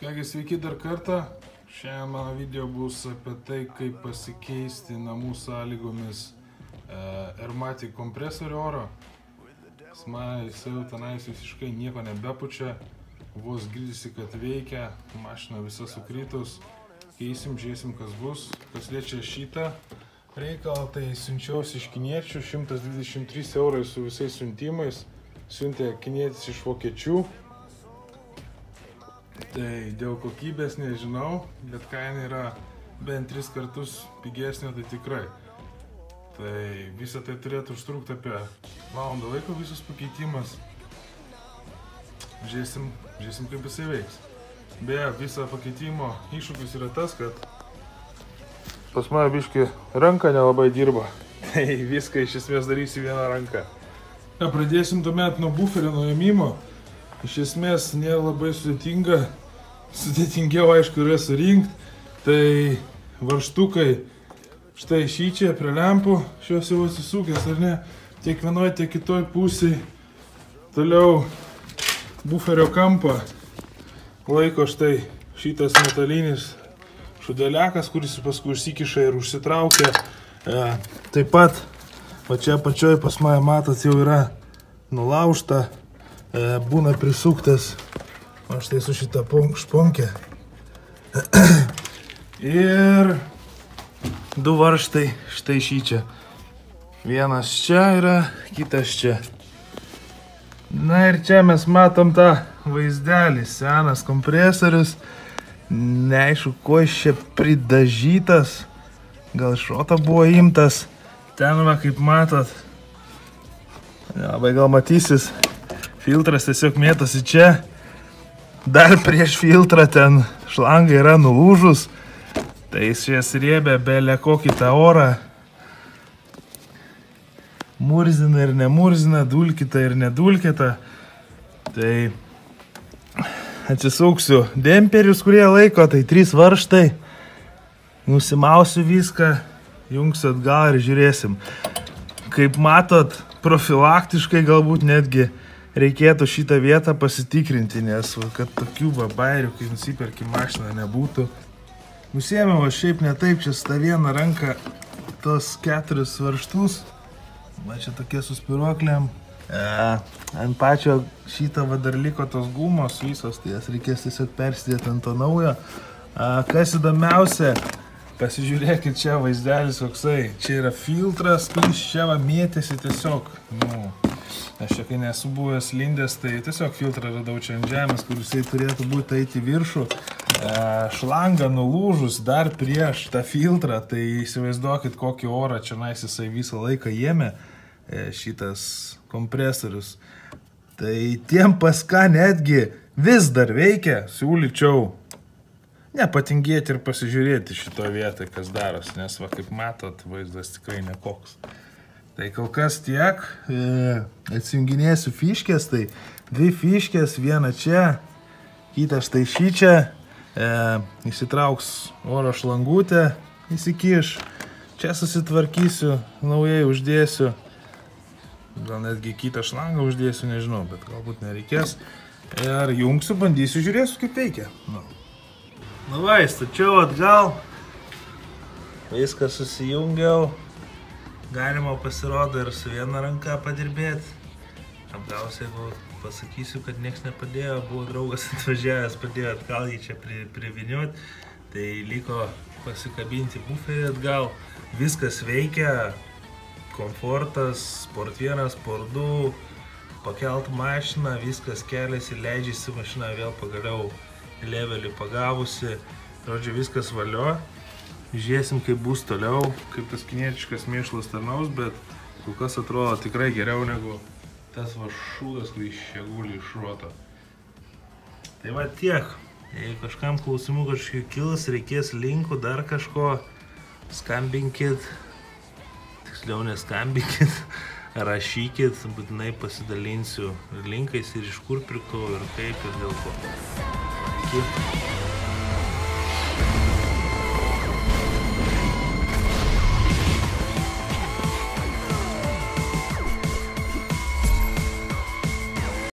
Kągi, sveiki dar kartą. Šiandien mano video bus apie tai, kaip pasikeisti namų sąlygomis Airmatic kompresorių oro. Jis jau tenais visiškai nieko nebepučia, vos girdisi, kad veikia, mašina visa sukrytus. Keisim, žiūrėsim, kas bus. Kas liečia šitą reikalą, tai siunčiausi iš kiniečių, 123 eurai su visais siuntimais. Siuntė kinietis iš vokiečių. Tai dėl kokybės nežinau, bet kaina yra bent 3 kartus pigesnė, tai tikrai. Tai visą tai turėtų užtrukti apie valandą laiko visas pakeitimas. Žiūrėsim, kaip jisai veiks. Beje, viso pakeitimo iššūkis yra tas, kad pas mane biškį ranka nelabai dirba. Tai viską iš esmės darysi vieną ranką. Pradėsim tuomet nuo buferio nuėmimo. Iš esmės nėra labai sudėtinga. Sudėtingiau, aišku, yra surinkti. Tai varžtukai štai šičia prie lempų. Šios jau atsisukęs, ar ne? Tiek vienoje, tiek kitoj pusėje. Toliau buferio kampą laiko štai šitas metalinis šudeliakas, kuris paskui užsikiša ir užsitraukia. Taip pat, va čia apačioj pas mane matot jau yra nulaužta, būna prisuktas, o štai su šita šponkė. Ir 2 varžtai štai šičia. Vienas čia yra, kitas čia. Na ir čia mes matom tą vaizdelį, senas kompresorius. Neaišku, ko jis čia pridažytas. Gal šroto buvo imtas. Ten va, kaip matot, labai gal matysis, filtras tiesiog mėtosi čia. Dar prieš filtrą ten šlanga yra nulūžus. Tai jis čia sriebė belė kokį tą orą. Murzina ir nemurzina, dulkita ir nedulkita. Tai atsisuksiu demperius, kurie laiko, tai 3 varžtai. Nusimausiu viską, jungsiu atgal ir žiūrėsim. Kaip matot, profilaktiškai galbūt netgi reikėtų šitą vietą pasitikrinti, nes kad tokių babairių, kai nusiperki mašiną, nebūtų. Nusiėmiau aš šiaip ne taip, čia su tą vieną ranką tos 4 varžtus. Va čia tokie su spiruoklėm. Ant pačio šitą va dar liko tos gumos visos, tai jas reikės tiesiog persidėti ant to naujo. Kas įdomiausia, pasižiūrėkit čia vaizdelis koksai. Čia yra filtras, kuris čia va mėtėsi tiesiog. Aš čia kai nesu buvęs lindęs, tai tiesiog filtrą radau čia ant žemės, kur jisai turėtų būti eiti viršų. Šlanga nulūžus dar prieš tą filtrą, tai įsivaizduokit kokį orą čia jisai visą laiką ėmė šitas kompresorius. Tai tiem pas ką netgi vis dar veikia, siūlyčiau nepatingėti ir pasižiūrėti šito vietą, kas darosi, nes va kaip matot, vaizdas tikrai nekoks. Tai kol kas tiek, atsijunginėsiu fiškės, tai 2 fiškės, viena čia, kita štai šičia, įsitrauks oro šlangutę, įsikiš, čia susitvarkysiu, naujai uždėsiu, gal netgi kitą šlangą uždėsiu, nežinau, bet galbūt nereikės, ir jungsiu, bandysiu, žiūrėsiu, kaip veikia. Na va, stačiau atgal, viską susijungiau. Galima pasirodo ir su viena ranka padirbėti. Apgausiai, jeigu pasakysiu, kad nieks nepadėjo, buvo draugas atvažiavęs, padėjo atgal jį čia priviniuoti. Tai liko pasikabinti buferį atgal. Viskas veikia, komfortas, Sport 1, Sport 2, pakelt mašiną, viskas keliasi, leidžiasi mašina vėl pagaliau levelį pagavusi. Žodžiu, viskas valio. Žiūrėsim, kaip bus toliau, kaip tas kinietiškas mėšlas tarnaus, bet kol kas atrodo tikrai geriau negu tas va šūdas, kuris čia guli iš šroto. Tai va tiek. Jei kažkam klausimų kažkokių kils, reikės linkų, dar kažko, skambinkit, tiksliau neskambinkit, rašykit, būtinai pasidalinsiu linkais ir iš kur pirkau ir kaip ir dėl ko. Iki.